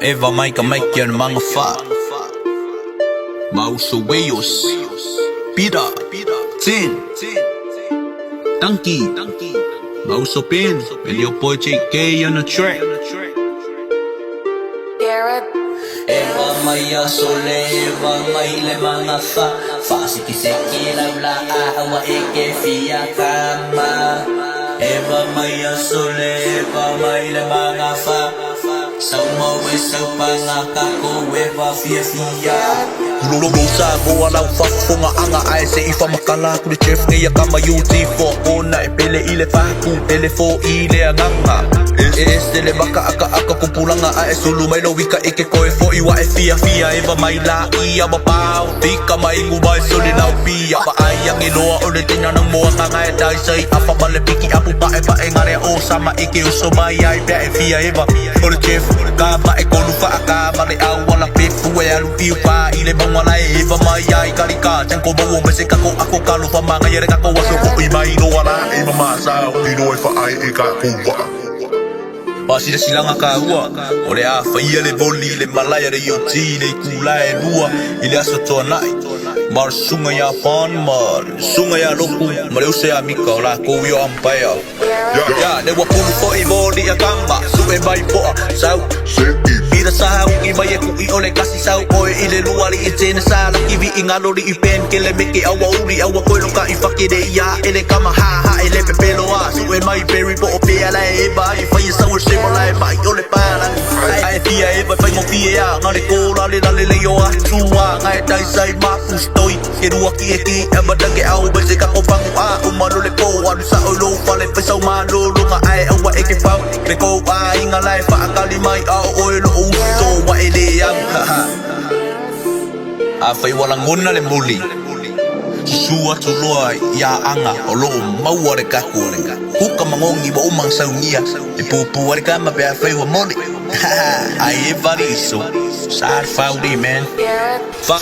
Eva Maika Maikian mga fa Mausoweos Pira Tin Donkey Mausopin and your boy JK on the track. Eva maya sole, Eva maile mga fa sikisiki laula awa eke fia kama. Eva maya sole, Eva maile mga fa Sama wesa pangaka ko Eva fia Lulusa boa lau fafonga anga ai se ifa makala ku de chef ngia kama UT for ona e pele ile faku pele fo ile nganga este le baka aka kupulanga ai sulu mai lo wika eke ko e fo iwa e fia Eva mai la ia ba pau tika mai ngu bai soli lau pia ba ai yang iloa o le tina nang moa nganga e dai sai apa bale piki apu pa e ngare o sama ike uso mai ai pe e fia Eva o le chef ka ba e kolu fa aka male au wala pefu e alu piu pa ile wala Eva mai ai karika Chanko bawo mese kako ako kalu fa mga yere kako waso ko imai no wala Eva masa ino e fa ai e ka kuwa Pasi sila nga kahua Ore a fa ia le boli le malaya le UT le kula e dua Ile aso toa nai Mar sunga ya pan mar Sunga ya loku Mare use a mika o la kou yo ampaya Ya ne wapulu fo i boli a kamba Su e bai poa Sau Ira sahau i mai e kui ole kasi sau Oe i le luari i tene sa Laki vi inga lori i pen Ke le meke awa uri awa koe loka i whakere ia Ele kama ha ele pepelo a Su e mai peri po o pea la e ba I whai e sau e sema la e mai ole para Ai pia e vai mo pia a Ngare kola le lale le yo a tua Ngai tai sai mapu stoi Ke rua ki e ki e madange au Bai se kako pangu a Umaro le po Anu sa o lo Fale pesau malo Lunga ai awa e ke pau Me ko a inga lai Fa akali mai a oe lo uso wa ele yang Afai wala ngona le muli Susua tuloa ya anga o lo maua re kaku Huka mangongi wa umang saungia E pupu wari kama pe afai wa moli Ai e variso Saar faudi man Fau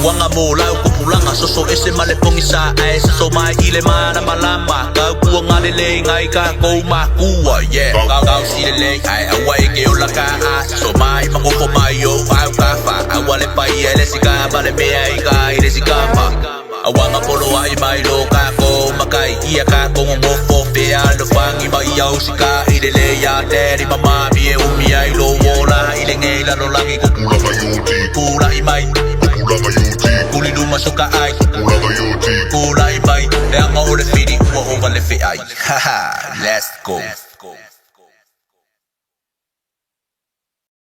wanga mo lau kupulanga Soso ese male pongi sa ai Soso mai ile mana malama Kau kua ngale le ngai ka kou makua Yeah Kau si le le ai awai ke ola ka a Soso mai mangofo mai yo Fau kafa Awale pai ele si kama le mea i ka ile si kama Awanga polo ai mai lo kako Makai ia kako ngofo Fea lo fangi mai au si ka ile le ya Teri mama mi e umi ai lo wola Ile ngei la lo langi Tupulaga UT Pula i mai Tupulaga UT Kuli luma soka ai Tupulaga UT Pula i mai Le anga o le firi Ua o le fe ai Haha Let's go